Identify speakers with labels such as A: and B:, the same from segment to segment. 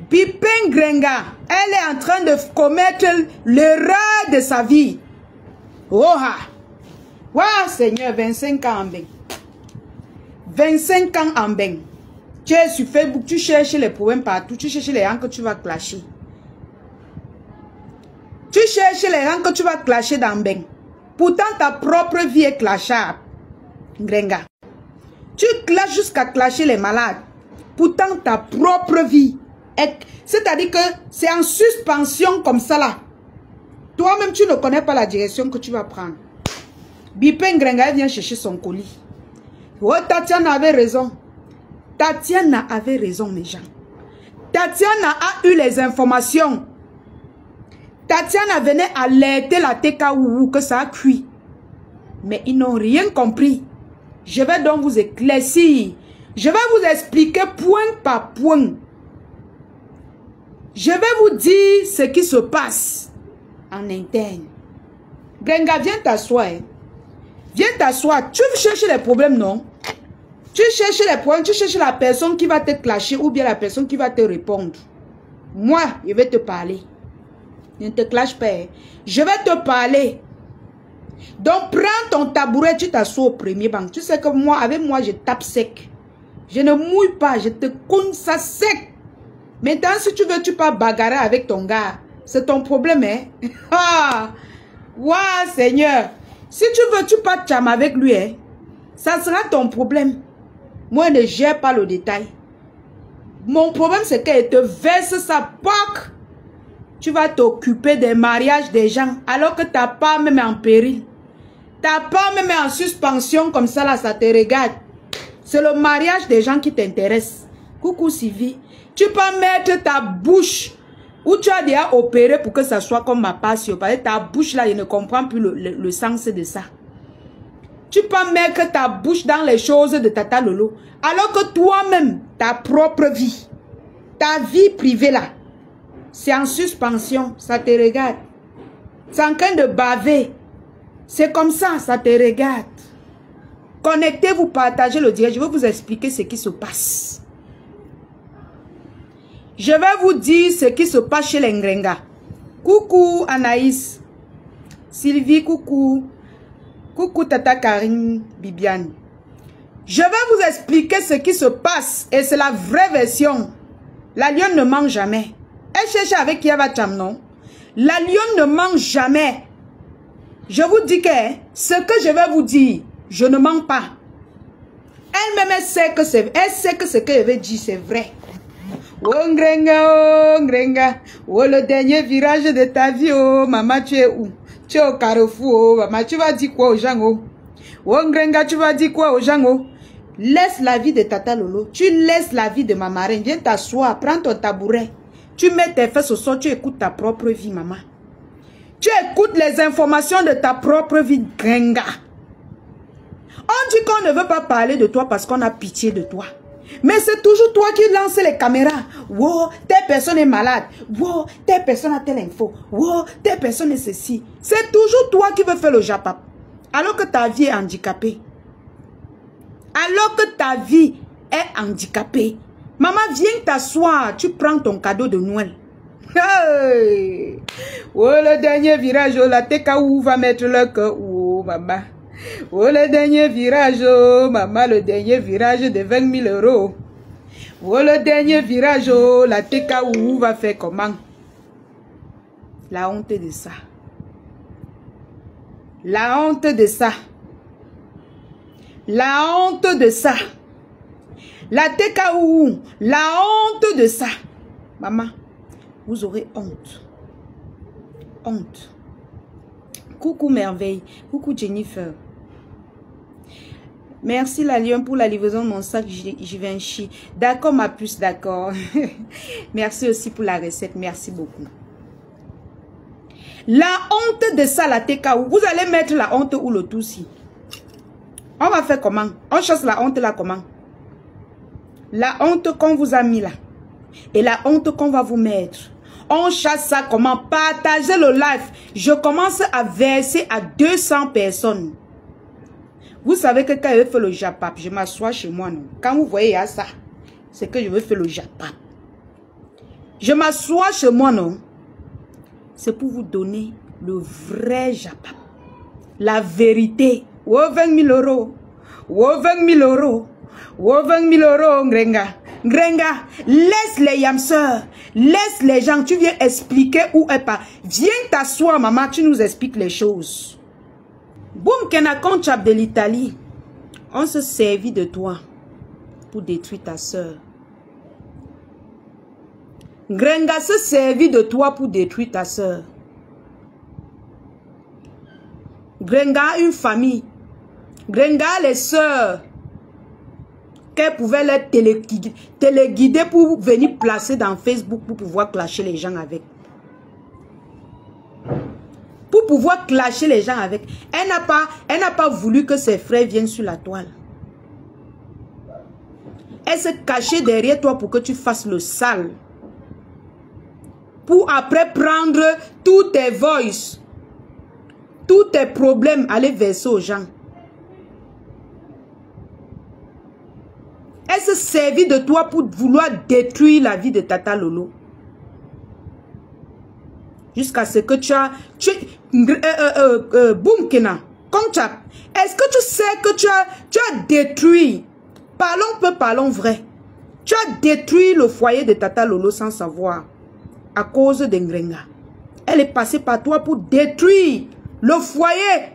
A: Bipin Grenga, elle est en train de commettre l'erreur de sa vie. Oha! Waouh, Seigneur, 25 ans en bain. 25 ans en bain. Tu es sur Facebook, tu cherches les problèmes partout, tu cherches les gens que tu vas clasher. Tu cherches les gens que tu vas clasher dans le bain. Pourtant, ta propre vie est clashable. Grenga. Tu clashes jusqu'à clasher les malades. Pourtant, ta propre vie est... C'est-à-dire que c'est en suspension comme ça là. Toi-même, tu ne connais pas la direction que tu vas prendre. Bipin Grenga vient chercher son colis. Oh, Tatiana avait raison. Tatiana avait raison, mes gens. Tatiana a eu les informations. Tatiana venait alerter la TKOU que ça a cuit. Mais ils n'ont rien compris. Je vais donc vous éclaircir. Je vais vous expliquer point par point. Je vais vous dire ce qui se passe en interne. Grenga, viens t'asseoir. Hein. Viens t'asseoir. Tu cherches les problèmes, non? Tu cherches les problèmes, tu cherches la personne qui va te clasher ou bien la personne qui va te répondre. Moi, je vais te parler. Ne te clash pas. Hein. Je vais te parler. Donc, prends ton tabouret, tu t'assois au premier banc. Tu sais que moi, avec moi, je tape sec. Je ne mouille pas, je te cogne ça sec. Maintenant, si tu veux, tu peux bagarrer avec ton gars. C'est ton problème, hein? Ah! Waouh, Seigneur! Si tu veux, tu peux cham avec lui, hein? Ça sera ton problème. Moi, je ne gère pas le détail. Mon problème, c'est qu'elle te verse sa POC. Tu vas t'occuper des mariages des gens, alors que ta part même est en péril. Ta part même est en suspension, comme ça, là, ça te regarde. C'est le mariage des gens qui t'intéresse. Coucou Sylvie. Tu peux mettre ta bouche où tu as déjà opéré pour que ça soit comme ma passion. Parce que ta bouche là, je ne comprends plus le sens de ça. Tu peux mettre ta bouche dans les choses de Tata Lolo. Alors que toi-même, ta propre vie, ta vie privée là, c'est en suspension. Ça te regarde. C'est en train de baver. C'est comme ça, ça te regarde. Connectez-vous, partagez le direct. Je vais vous expliquer ce qui se passe. Je vais vous dire ce qui se passe chez les Ngrenga. Coucou Anaïs. Sylvie, coucou. Coucou Tata Karine, Bibiane. Je vais vous expliquer ce qui se passe. Et c'est la vraie version. La lionne ne ment jamais. Elle cherche avec Yava Cham, non? La lionne ne ment jamais. Je vous dis que ce que je vais vous dire, je ne mens pas. Elle-même, elle sait que ce que je vais dire, c'est vrai. Oh Ngrenga, oh le dernier virage de ta vie, oh maman, tu es où? Tu es au carrefour, oh maman, tu vas dire quoi aux gens, oh? Oh Ngrenga, tu vas dire quoi aux gens, oh? Laisse la vie de Tata Lolo, tu laisses la vie de ma marraine, viens t'asseoir, prends ton tabouret. Tu mets tes fesses au sol, tu écoutes ta propre vie, maman. Tu écoutes les informations de ta propre vie, Ngrenga. On dit qu'on ne veut pas parler de toi parce qu'on a pitié de toi. Mais c'est toujours toi qui lances les caméras. Wow, telle personne est malade. Wow, telle personne a telle info. Wow, telle personne est ceci. C'est toujours toi qui veux faire le japap. Alors que ta vie est handicapée. Alors que ta vie est handicapée. Maman, viens t'asseoir. Tu prends ton cadeau de Noël. Hey! Oh, le dernier virage, oh, la TKOU va mettre le cœur. Oh, maman. Oh, le dernier virage, oh, maman, le dernier virage de 20 000 euros. Oh, le dernier virage, oh, la TKOU va faire comment? La honte de ça. La honte de ça. La honte de ça. La TKOU, la honte de ça. Maman, vous aurez honte. Honte. Coucou Merveille. Coucou Jennifer. Merci la Lyon pour la livraison de mon sac Givenchy. D'accord ma puce, d'accord. Merci aussi pour la recette. Merci beaucoup. La honte de ça, la TKO. Vous allez mettre la honte ou le tout-ci. On va faire comment? On chasse la honte là comment? La honte qu'on vous a mis là. Et la honte qu'on va vous mettre. On chasse ça comment? Partagez le live. Je commence à verser à 200 personnes. Vous savez que quand je fais le japap, je m'assois chez moi, non? Quand vous voyez ça, c'est que je veux faire le japap. Je m'assois chez moi, non? C'est pour vous donner le vrai Japap. La vérité. Oh, 20 000 euros. Oh, 20 000 euros. Oh, 20 000 euros, Ngrenga. Ngrenga, laisse les yamseurs. Laisse les gens. Tu viens expliquer où est pas. Viens t'asseoir, maman. Tu nous expliques les choses. Boum, Kenakon Chap de l'Italie. On se servit de toi pour détruire ta soeur. Ngrenga se servit de toi pour détruire ta soeur. Ngrenga a une famille. Ngrenga a les soeurs qu'elle pouvait les téléguider pour venir placer dans Facebook pour pouvoir clasher les gens avec. Pour pouvoir clasher les gens avec. Elle n'a pas voulu que ses frères viennent sur la toile. Elle s'est cachée derrière toi pour que tu fasses le sale. Pour après prendre tous tes voices, tous tes problèmes, aller verser aux gens. Elle se servit de toi pour vouloir détruire la vie de Tata Lolo. Jusqu'à ce que Boum Kena, Konchap, est-ce que tu sais que tu as détruit, parlons peu, parlons vrai, tu as détruit le foyer de Tata Lolo sans savoir, à cause de Ngrenga. Elle est passée par toi pour détruire le foyer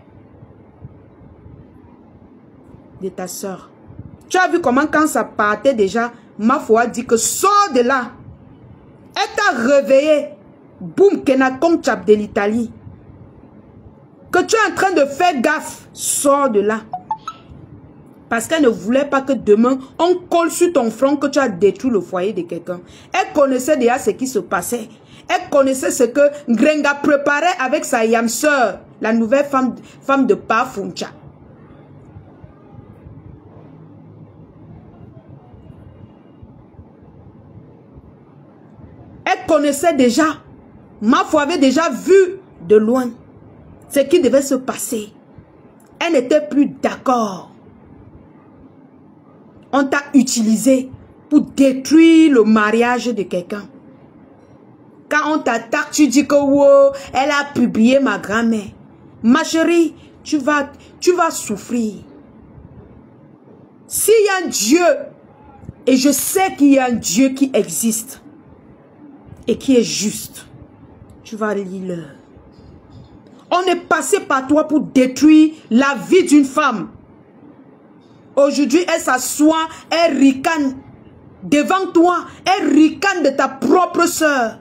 A: de ta soeur. Tu as vu comment quand ça partait déjà, ma foi dit que sors de là. Elle t'a réveillé. Boum, Kenakon Chap de l'Italie. Que tu es en train de faire gaffe. Sors de là. Parce qu'elle ne voulait pas que demain, on colle sur ton front que tu as détruit le foyer de quelqu'un. Elle connaissait déjà ce qui se passait. Elle connaissait ce que Ngrenga préparait avec sa yam sœur, la nouvelle femme de Pafuncha. Elle connaissait déjà, ma foi avait déjà vu de loin ce qui devait se passer. Elle n'était plus d'accord. On t'a utilisé pour détruire le mariage de quelqu'un. Quand on t'attaque, tu dis que wow, elle a publié ma grand-mère. Ma chérie, tu vas souffrir. S'il y a un Dieu, et je sais qu'il y a un Dieu qui existe, et qui est juste, tu vas lire. On est passé par toi pour détruire la vie d'une femme. Aujourd'hui, elle s'assoit, elle ricane devant toi, elle ricane de ta propre soeur.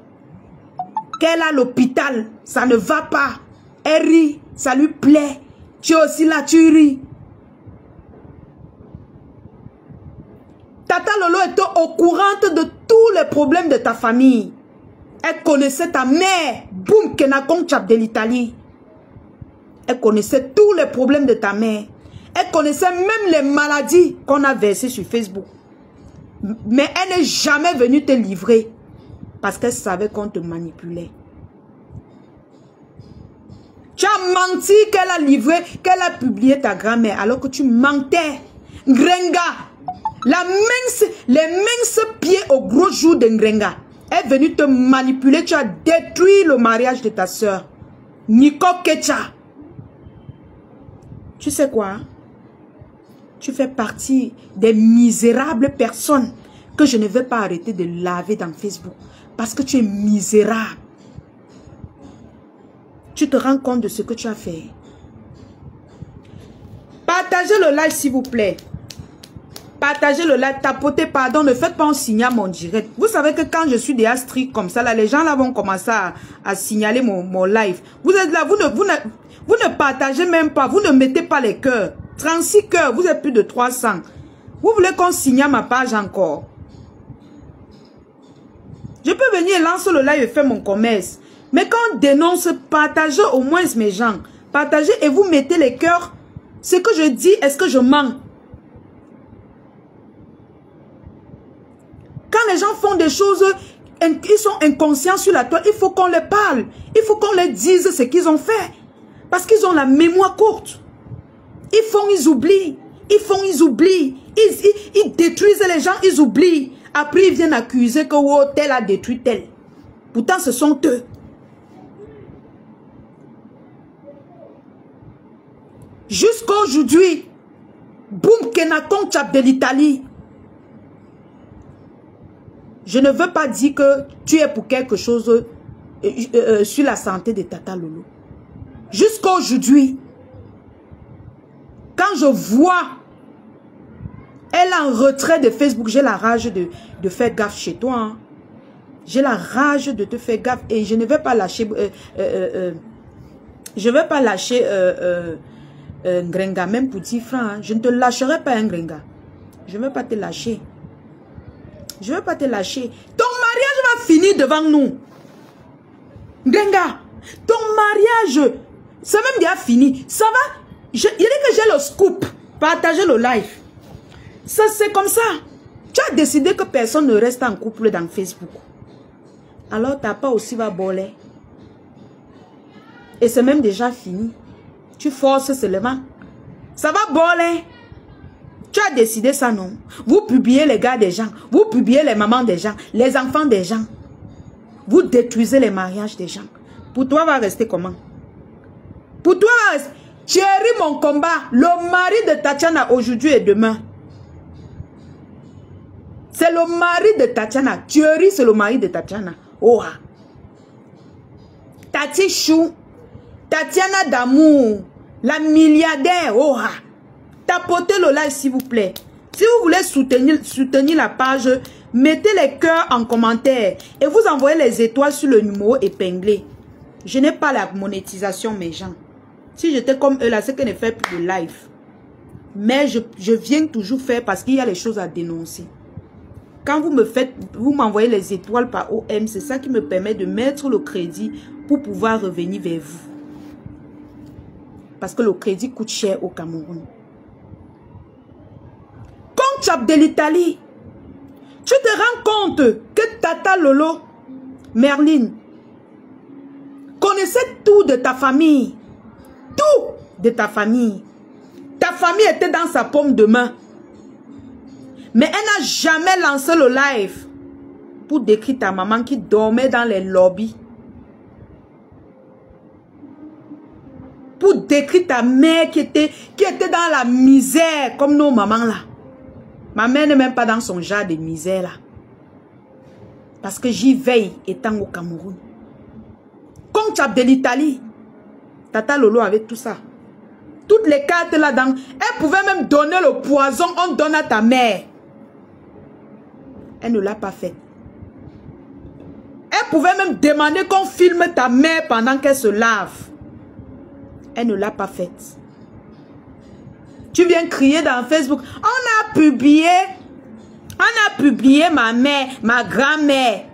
A: Qu'elle a l'hôpital, ça ne va pas. Elle rit, ça lui plaît. Tu es aussi là, tu ris. Tata Lolo était au courant de tous les problèmes de ta famille. Elle connaissait ta mère, Boum Kenakon Chap de l'Italie. Elle connaissait tous les problèmes de ta mère. Elle connaissait même les maladies qu'on a versées sur Facebook. Mais elle n'est jamais venue te livrer. Parce qu'elle savait qu'on te manipulait. Tu as menti qu'elle a livré, qu'elle a publié ta grand-mère alors que tu mentais. Ngrenga, les minces pieds au gros jour de Ngrenga est venue te manipuler. Tu as détruit le mariage de ta soeur. Niko Kecha. Tu sais quoi? Tu fais partie des misérables personnes que je ne vais pas arrêter de laver dans Facebook. Parce que tu es misérable. Tu te rends compte de ce que tu as fait. Partagez le live s'il vous plaît. Partagez le live, tapotez, pardon, ne faites pas un signal mon direct. Vous savez que quand je suis déjà strict comme ça, là, les gens là vont commencer à signaler mon live. Vous êtes là, vous ne partagez même pas, vous ne mettez pas les cœurs. 36 cœurs, vous êtes plus de 300. Vous voulez qu'on signale ma page encore? Je peux venir lancer le live et faire mon commerce. Mais quand on dénonce, partagez au moins mes gens. Partagez et vous mettez les cœurs. Ce que je dis, est-ce que je mens? Quand les gens font des choses, ils sont inconscients sur la toile, il faut qu'on les parle. Il faut qu'on les dise ce qu'ils ont fait. Parce qu'ils ont la mémoire courte. Ils oublient. Ils oublient. Ils détruisent les gens, ils oublient. Après, ils viennent accuser que oh, tel a détruit tel. Pourtant, ce sont eux. Jusqu'à aujourd'hui, Boum Kenaton Tchap de l'Italie. Je ne veux pas dire que tu es pour quelque chose sur la santé de Tata Lolo. Jusqu'à aujourd'hui, quand je vois elle est en retrait de Facebook, j'ai la rage de faire gaffe chez toi. Hein. J'ai la rage de te faire gaffe et je ne vais pas lâcher. Je ne vais pas lâcher Ngrenga, même pour 10 francs. Hein. Je ne te lâcherai pas, Ngrenga. Je ne vais pas te lâcher. Je ne vais pas te lâcher. Ton mariage va finir devant nous. Ngrenga, ton mariage, c'est même déjà fini. Ça va? Il dit que j'ai le scoop. Partagez le live. Ça, c'est comme ça. Tu as décidé que personne ne reste en couple dans Facebook. Alors, ta part aussi va boler. Et c'est même déjà fini. Tu forces seulement. Ça va boler. Tu as décidé ça, non? Vous publiez les gars des gens. Vous publiez les mamans des gens. Les enfants des gens. Vous détruisez les mariages des gens. Pour toi, va rester comment? Pour toi, va rester... Thierry, mon combat. Le mari de Tatiana aujourd'hui et demain. C'est le mari de Tatiana. Thierry, c'est le mari de Tatiana. Oh. Tati Chou. Tatiana d'amour. La milliardaire. Oh. Tapotez le like, s'il vous plaît. Si vous voulez soutenir la page, mettez les cœurs en commentaire. Et vous envoyez les étoiles sur le numéro épinglé. Je n'ai pas la monétisation, mes gens. Si j'étais comme eux, là, c'est que je ne fais plus de live. Mais je viens toujours faire parce qu'il y a les choses à dénoncer. Quand vous m'envoyez les étoiles par OM, c'est ça qui me permet de mettre le crédit pour pouvoir revenir vers vous. Parce que le crédit coûte cher au Cameroun. Quand tu as de l'Italie, tu te rends compte que Tata Lolo, Merlin, connaissait tout de ta famille. Tout de ta famille. Ta famille était dans sa paume de main. Mais elle n'a jamais lancé le live pour décrire ta maman qui dormait dans les lobbies. Pour décrire ta mère qui était dans la misère comme nos mamans là. Ma mère n'est même pas dans son genre de misère là. Parce que j'y veille étant au Cameroun. Comme tu as de l'Italie, Tata Lolo avait tout ça. Toutes les cartes là-dedans. Elle pouvait même donner le poison, on donne à ta mère. Elle ne l'a pas fait. Elle pouvait même demander qu'on filme ta mère pendant qu'elle se lave. Elle ne l'a pas fait. Tu viens crier dans Facebook. On a publié ma mère, ma grand-mère.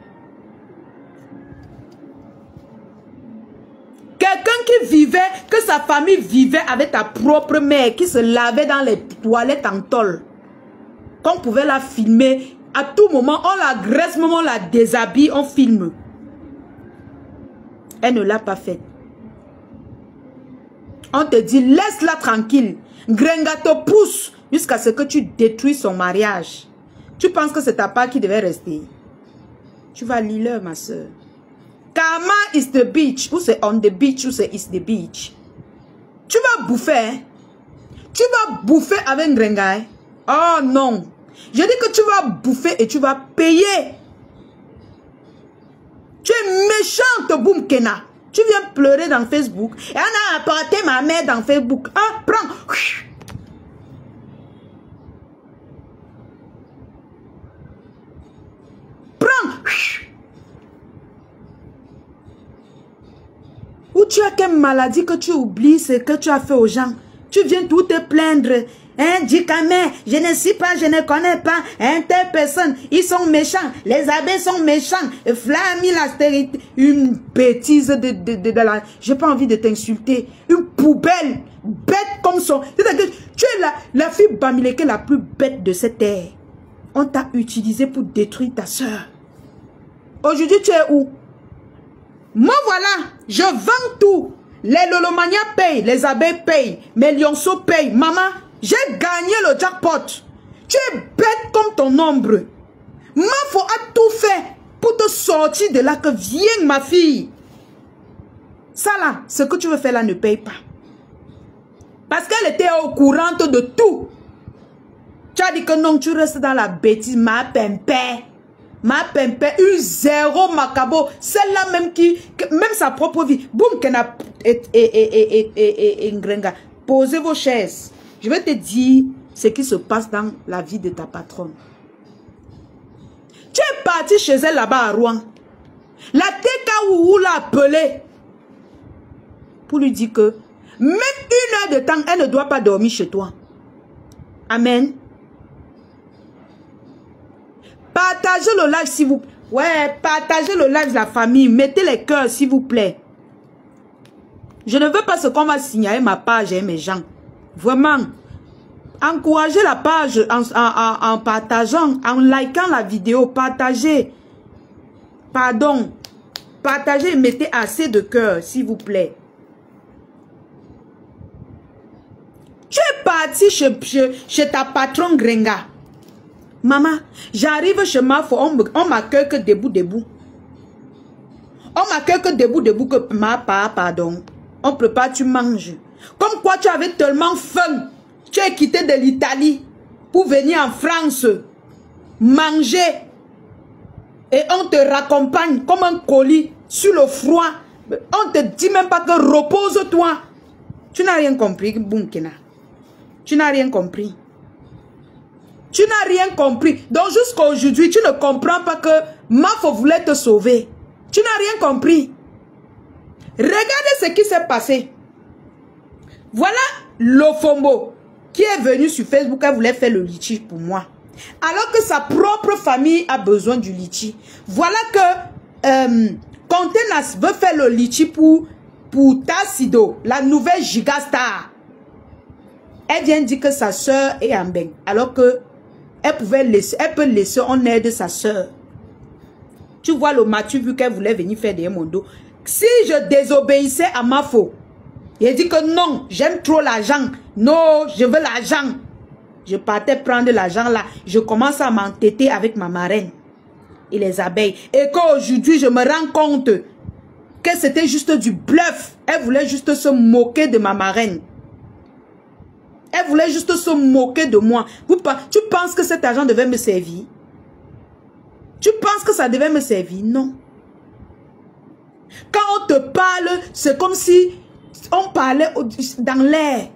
A: Quelqu'un qui vivait, que sa famille vivait avec ta propre mère, qui se lavait dans les toilettes en tôle. Qu'on pouvait la filmer. À tout moment, on la graisse, même on la déshabille, on filme. Elle ne l'a pas fait. On te dit, laisse-la tranquille. Ngrenga te pousse jusqu'à ce que tu détruis son mariage. Tu penses que c'est ta part qui devait rester. Tu vas lire, ma soeur. Karma is the beach. Ou c'est on the beach, ou c'est is the beach. Tu vas bouffer, hein? Tu vas bouffer avec Ngrenga, hein? Oh non. Je dis que tu vas bouffer et tu vas payer. Tu es méchante, Boum Kena. Tu viens pleurer dans Facebook. Et on a apporté ma mère dans Facebook. Ah, prends. Prends. Ou tu as quelle maladie que tu oublies ce que tu as fait aux gens. Tu viens tout te plaindre. Hein, dis quand même, je ne sais pas, je ne connais pas. Hein, telle personne, ils sont méchants. Les abbés sont méchants. Flammy l'austérité. Une bêtise de la... J'ai pas envie de t'insulter. Une poubelle. Bête comme son... Tu es la fille Bamileke la plus bête de cette terre. On t'a utilisé pour détruire ta soeur. Aujourd'hui, tu es où? Moi, voilà. Je vends tout. Les Lolomania payent. Les abbés payent. Mes lionceaux payent. Maman... J'ai gagné le jackpot. Tu es bête comme ton ombre. Mafo a tout fait pour pour te sortir de là que viens ma fille. Ça là, ce que tu veux faire là ne paye pas. Parce qu'elle était au courant de tout. Tu as dit que non, tu restes dans la bêtise, ma pimpé. Ma pimpé, eu zéro macabo. Celle-là même qui, même sa propre vie. Boum, qu'elle a Ngrenga. Posez vos chaises. Je vais te dire ce qui se passe dans la vie de ta patronne. Tu es parti chez elle là-bas à Rouen. La TKOU l'a appelée pour lui dire que même 1 heure de temps, elle ne doit pas dormir chez toi. Amen. Partagez le live s'il vous plaît. Ouais, partagez le live de la famille. Mettez les cœurs s'il vous plaît. Je ne veux pas ce qu'on va signaler ma page et mes gens. Vraiment. Encouragez la page en partageant, en likant la vidéo. Partagez. Pardon. Partagez et mettez assez de cœur, s'il vous plaît. Tu es parti chez ta patronne Grenga. Maman, j'arrive chez ma fille, on m'accueille que debout. On m'accueille que debout que ma pardon. On prépare, tu manges. Comme quoi tu avais tellement faim. Tu es quitté de l'Italie pour venir en France manger. Et on te raccompagne comme un colis sur le froid. On te dit même pas que repose-toi. Tu n'as rien compris, Bunkena. Tu n'as rien compris. Tu n'as rien compris. Donc jusqu'à aujourd'hui, tu ne comprends pas que Mafo voulait te sauver. Tu n'as rien compris. Regardez ce qui s'est passé. Voilà Lofombo qui est venu sur Facebook. Elle voulait faire le litchi pour moi. Alors que sa propre famille a besoin du litchi. Voilà que Contenas veut faire le litchi pour Tassido, la nouvelle gigastar. Elle vient dire que sa soeur est en bain. Alors que elle peut laisser en aide sa soeur. Tu vois le Mathieu vu qu'elle voulait venir faire derrière mon dos. Si je désobéissais à Mafo, il dit que non, j'aime trop l'argent. Non, je veux l'argent. Je partais prendre l'argent là. Je commence à m'entêter avec ma marraine et les abeilles. Et qu'aujourd'hui, je me rends compte que c'était juste du bluff. Elle voulait juste se moquer de ma marraine. Elle voulait juste se moquer de moi. Tu penses que cet argent devait me servir? Tu penses que ça devait me servir? Non. Quand on te parle, c'est comme si on parlait dans l'air.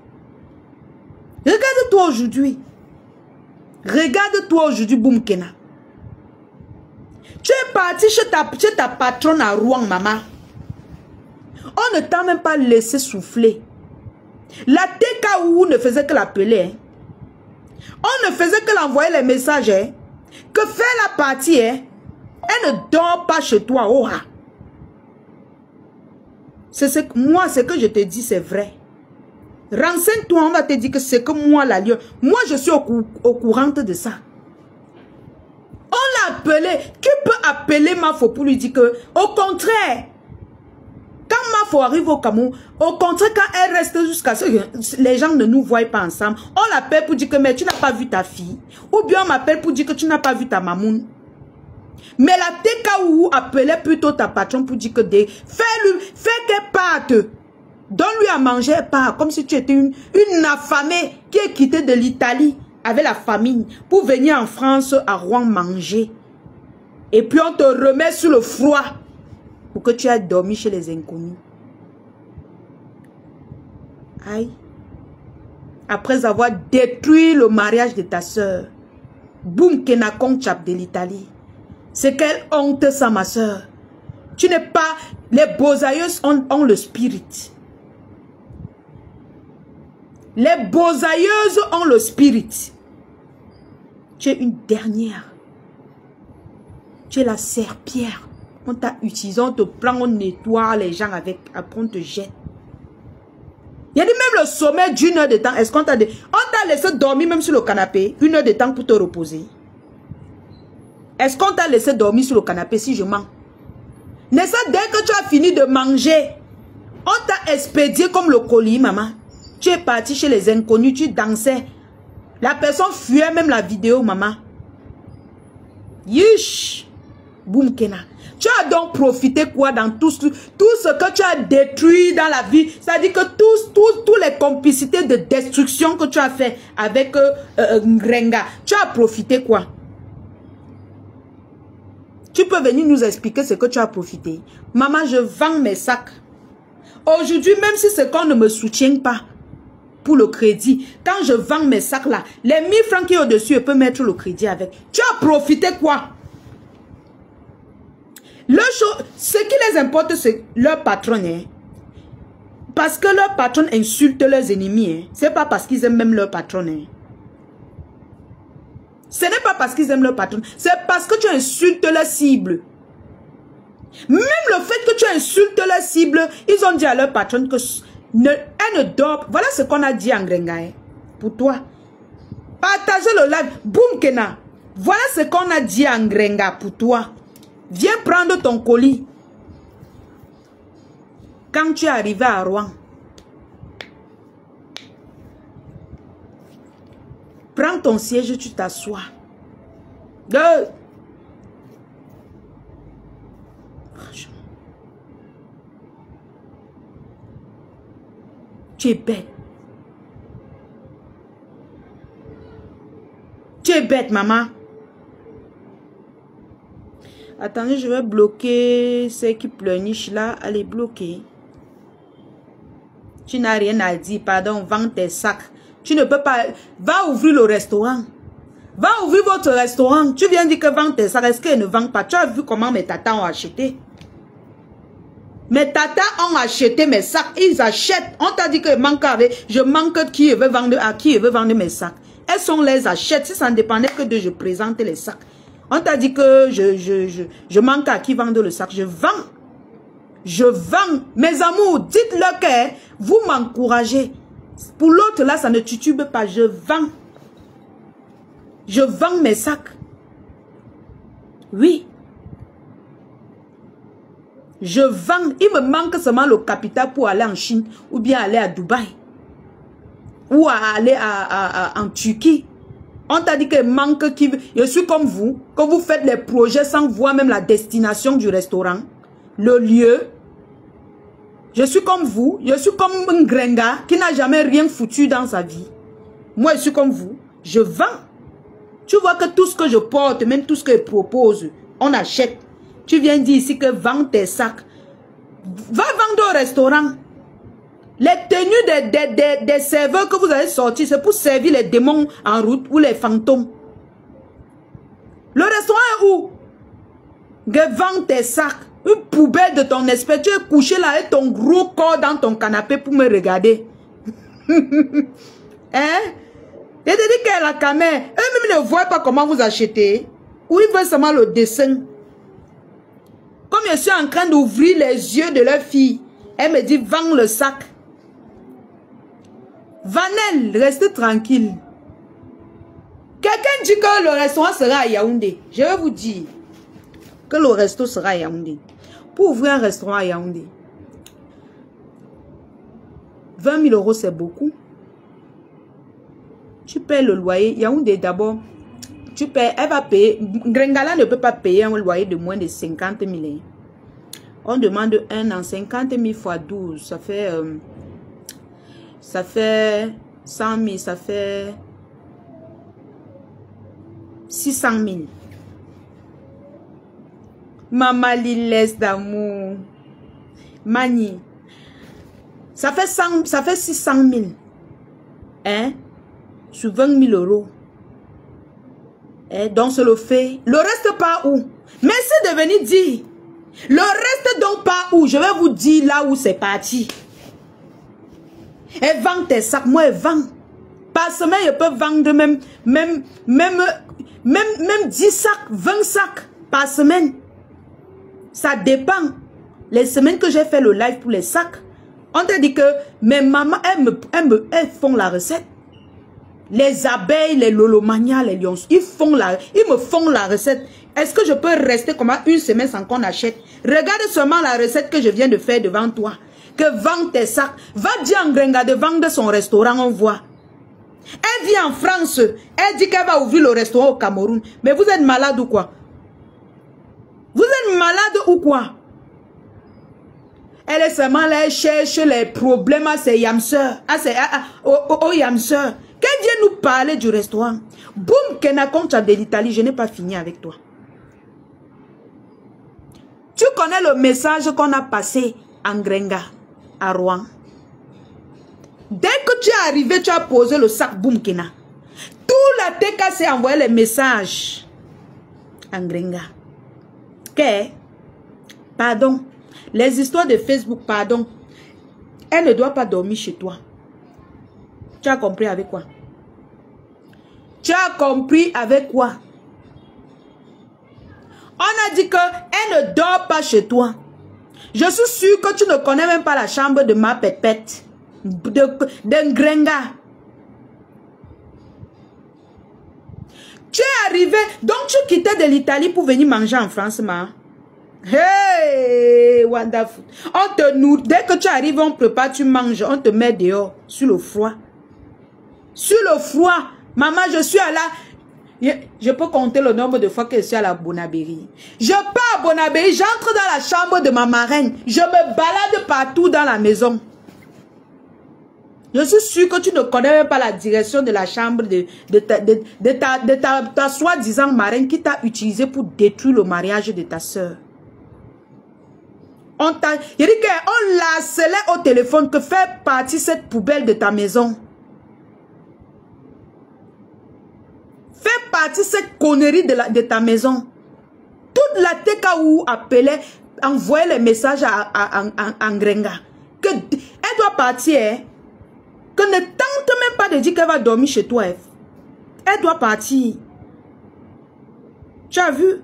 A: Regarde-toi aujourd'hui. Regarde-toi aujourd'hui, Boumkena. Tu es parti chez ta patronne à Rouen, maman. On ne t'a même pas laissé souffler. La TKOU ne faisait que l'appeler. Hein. On ne faisait que l'envoyer les messages. Hein. Que faire la partie. Hein. Elle ne dort pas chez toi. Oh, ah. Moi, ce que je te dis, c'est vrai. Renseigne-toi, on va te dire que c'est que moi, la lion. Moi, je suis au courant de ça. On l'a appelé. Qui peut appeler Mafo pour lui dire que, au contraire, quand Mafo arrive au Cameroun, au contraire, quand elle reste jusqu'à ce que les gens ne nous voient pas ensemble, on l'appelle pour dire que, mais tu n'as pas vu ta fille. Ou bien on m'appelle pour dire que tu n'as pas vu ta mamoun. Mais la TKOU appelait plutôt ta patronne pour dire que fais qu'elle parte. Donne-lui à manger, elle part. Comme si tu étais une affamée qui est quittée de l'Italie avec la famine pour venir en France à Rouen manger. Et puis on te remet sur le froid pour que tu aies dormi chez les inconnus. Aïe. Après avoir détruit le mariage de ta soeur. Boum, Kenakon Chap de l'Italie. C'est quelle honte ça, ma soeur. Tu n'es pas... Les beaux-aïeuses ont le spirit. Les beaux-aïeuses ont le spirit. Tu es une dernière. Tu es la serpillère. On t'a utilisé, on te prend, on nettoie les gens avec. Après on te jette. Il y a dit même le sommet d'1 heure de temps. Est-ce qu'on t'a dit... On t'a laissé dormir même sur le canapé. 1 heure de temps pour te reposer. Est-ce qu'on t'a laissé dormir sur le canapé si je mens? N'est-ce pas dès que tu as fini de manger, on t'a expédié comme le colis, maman. Tu es parti chez les inconnus, tu dansais. La personne fuyait même la vidéo, maman. Yish! Boum Kena. Tu as donc profité quoi dans tout ce que tu as détruit dans la vie? C'est-à-dire que tous les complicités de destruction que tu as fait avec Ngrenga, tu as profité quoi? Tu peux venir nous expliquer ce que tu as profité. Maman, je vends mes sacs. Aujourd'hui, même si c'est qu'on ne me soutient pas pour le crédit, quand je vends mes sacs là, les 1000 francs qui est au-dessus, je peux mettre le crédit avec. Tu as profité quoi? Ce qui les importe, c'est leur patron. Hein? Parce que leur patron insulte leurs ennemis. Hein? Ce n'est pas parce qu'ils aiment même leur patron. Hein? Ce n'est pas parce qu'ils aiment leur patron. C'est parce que tu insultes leur cible. Même le fait que tu insultes leur cible, ils ont dit à leur patron que elle ne dort. Voilà ce qu'on a dit en Ngrenga. Hein? Pour toi. Partagez le live. Boum Kena. Voilà ce qu'on a dit en Ngrenga pour toi. Viens prendre ton colis. Quand tu es arrivé à Rouen, prends ton siège, tu t'assois. Franchement. Tu es bête. Tu es bête, maman. Attendez, je vais bloquer ceux qui pleurnichent là. Allez, bloquer. Tu n'as rien à dire. Pardon, vends tes sacs. Tu ne peux pas... Va ouvrir le restaurant. Va ouvrir votre restaurant. Tu viens dire que vends tes sacs. Est-ce qu'elle ne vend pas? Tu as vu comment mes tatas ont acheté? Mes tatas ont acheté mes sacs. Ils achètent. On t'a dit que je manque qui veut vendre à qui veut vendre mes sacs. Elles sont les achètent. Si ça ne dépendait que de je présente les sacs. On t'a dit que je manque à qui vendre le sac. Je vends. Je vends. Mes amours, dites-le que vous m'encouragez. Pour l'autre là, ça ne titube pas. Je vends. Je vends mes sacs. Oui. Je vends. Il me manque seulement le capital pour aller en Chine. Ou bien aller à Dubaï. Ou aller en Turquie. On t'a dit qu'il manque qui... Je suis comme vous. Quand vous faites les projets sans voir même la destination du restaurant. Le lieu. Je suis comme vous. Je suis comme un Ngrenga qui n'a jamais rien foutu dans sa vie. Moi, je suis comme vous. Je vends. Tu vois que tout ce que je porte, même tout ce que je propose, on achète. Tu viens dire ici que vends tes sacs. Va vendre au restaurant. Les tenues des serveurs que vous avez sortis, c'est pour servir les démons en route ou les fantômes. Le restaurant est où? Vends tes sacs. Une poubelle de ton espèce. Tu es couché là avec ton gros corps dans ton canapé pour me regarder. Hein? Je te dis qu'elle a la caméra. Eux-mêmes ne voient pas comment vous achetez. Ou ils veulent seulement le dessin. Comme je suis en train d'ouvrir les yeux de leur fille, elle me dit, vends le sac. Vanel, restez tranquille. Quelqu'un dit que le restaurant sera à Yaoundé. Je vais vous dire que le resto sera à Yaoundé. Pour ouvrir un restaurant à Yaoundé, 20 000 euros, c'est beaucoup. Tu payes le loyer. Yaoundé d'abord, tu payes, elle va payer. Ngrengala ne peut pas payer un loyer de moins de 50 000. On demande 1 an, 50 000 fois 12, ça fait 100 000, ça fait 600 000. Maman Lilès d'amour. Mani. Ça fait 600 000. Hein? Sur 20 000 euros. Donc c'est le fait. Le reste pas où? Merci de venir dire. Le reste donc pas où? Je vais vous dire là où c'est parti. Elle vend tes sacs. Moi, elle vend. Par semaine, je peux vendre même 10 sacs, 20 sacs par semaine. Ça dépend. Les semaines que j'ai fait le live pour les sacs, on t'a dit que mes mamans, elles font la recette. Les abeilles, les lolomania, les lions, ils me font la recette. Est-ce que je peux rester comme une semaine sans qu'on achète? Regarde seulement la recette que je viens de faire devant toi. Que vend tes sacs. Va dire à Ngrenga de vendre son restaurant, on voit. Elle vit en France. Elle dit qu'elle va ouvrir le restaurant au Cameroun. Mais vous êtes malade ou quoi? Vous êtes malade ou quoi? Elle est seulement là, elle cherche les problèmes à ses yamseurs, aux yamseurs. Qu'elle vient nous parler du restaurant. Boum, Kenakoncha de l'Italie, je n'ai pas fini avec toi. Tu connais le message qu'on a passé en Grenga, à Rouen. Dès que tu es arrivé, tu as posé le sac boum, Kena. Tout la TK s'est envoyé les messages en Grenga. Que, pardon, les histoires de Facebook, pardon, elle ne doit pas dormir chez toi. Tu as compris avec quoi? Tu as compris avec quoi? On a dit qu'elle ne dort pas chez toi. Je suis sûr que tu ne connais même pas la chambre de ma pépette, de Grenga. Tu es arrivé, donc tu quittais de l'Italie pour venir manger en France, ma. Hey, wonderful. On te nourrit. Dès que tu arrives, on prépare, tu manges, on te met dehors, sur le froid. Sur le froid. Maman, je suis à la... Je peux compter le nombre de fois que je suis à la Bonabéry. Je pars à Bonabéry, j'entre dans la chambre de ma marraine. Je me balade partout dans la maison. Je suis sûr que tu ne connais même pas la direction de la chambre de ta soi-disant marraine qui t'a utilisé pour détruire le mariage de ta soeur. Il dit qu'on l'a scellé au téléphone que fait partie cette poubelle de ta maison. Fait partie cette connerie de ta maison. Toute la TKU appelait, envoyait les messages à Grenga. Que elle doit partir. Hein? Que ne tente même pas de dire qu'elle va dormir chez toi. Hein? Elle doit partir. Tu as vu?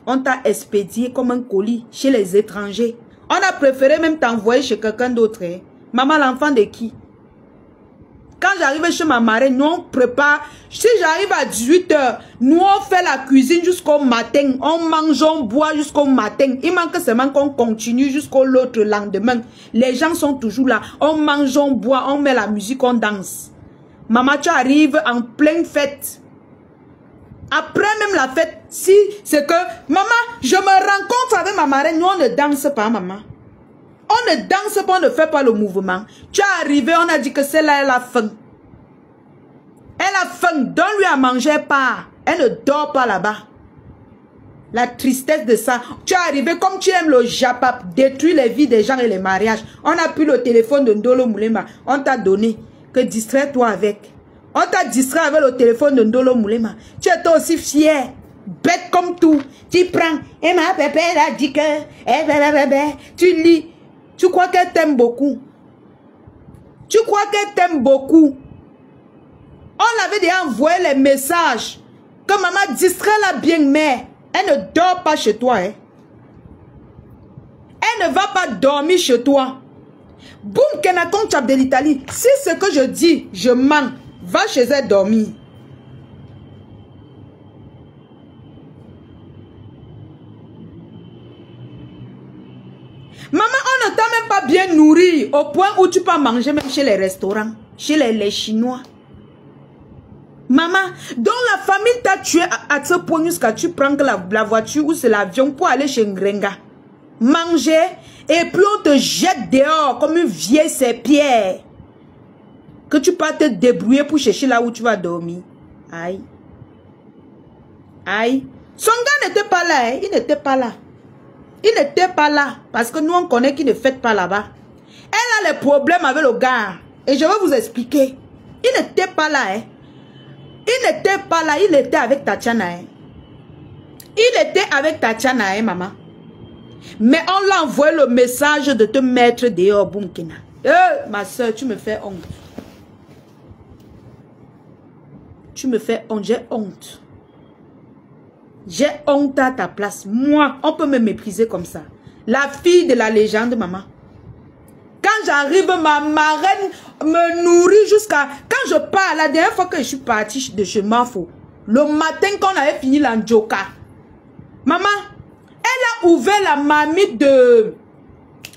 A: On t'a expédié comme un colis chez les étrangers. On a préféré même t'envoyer chez quelqu'un d'autre. Hein? Maman, l'enfant de qui? Quand j'arrive chez ma marraine, nous on prépare. Si j'arrive à 18 h, nous on fait la cuisine jusqu'au matin. On mange, on boit jusqu'au matin. Il manque seulement qu'on continue jusqu'au l'autre lendemain. Les gens sont toujours là. On mange, on boit, on met la musique, on danse. Maman, tu arrives en pleine fête. Après même la fête, si c'est que, maman, je me rencontre avec ma marraine, nous on ne danse pas, maman. On ne danse pas, on ne fait pas le mouvement. Tu es arrivé, on a dit que celle-là, elle a faim. Elle a faim, donne-lui à manger pas. Elle ne dort pas là-bas. La tristesse de ça. Tu es arrivé comme tu aimes le japap, détruire les vies des gens et les mariages. On a pris le téléphone de Ndolo Moulema. On t'a donné que distrais-toi avec. On t'a distrait avec le téléphone de Ndolo Moulema. Tu étais aussi fier. Bête comme tout. Tu prends. Et ma pépé a dit que. Tu lis. Tu crois qu'elle t'aime beaucoup? Tu crois qu'elle t'aime beaucoup? On avait déjà envoyé les messages que maman distrait-la bien, mais elle ne dort pas chez toi. Hein? Elle ne va pas dormir chez toi. Boum, Kenaton Tchab de l'Italie. Si ce que je dis, je mens, va chez elle dormir. Maman, on ne t'a même pas bien nourri au point où tu peux manger même chez les restaurants, chez les Chinois. Maman, donc la famille t'a tué à ce point jusqu'à tu prends la voiture ou c'est l'avion pour aller chez Ngrenga. Manger et puis on te jette dehors comme une vieille serpillère. Que tu peux te débrouiller pour chercher là où tu vas dormir. Aïe. Aïe. Son gars n'était pas là, hein? Il n'était pas là. Il n'était pas là. Parce que nous, on connaît qu'il ne fait pas là-bas. Elle a les problèmes avec le gars. Et je vais vous expliquer. Il n'était pas là. Hein. Il n'était pas là. Il était avec Tatiana. Hein. Il était avec Tatiana, hein, maman. Mais on l'a envoyé le message de te mettre dehors, Boumkina. Ma soeur, tu me fais honte. Tu me fais honte. J'ai honte. J'ai honte à ta place. Moi, on peut me mépriser comme ça. La fille de la légende, maman. Quand j'arrive, ma marraine me nourrit jusqu'à... Quand je pars, la dernière fois que je suis partie de chez Mafo, le matin qu'on avait fini l'Andjoka, maman, elle a ouvert la marmite de...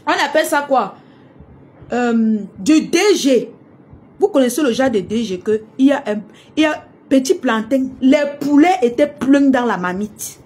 A: On appelle ça quoi? Du DG. Vous connaissez le genre de DG que il y a petit plantain. Les poulets étaient pleins dans la marmite.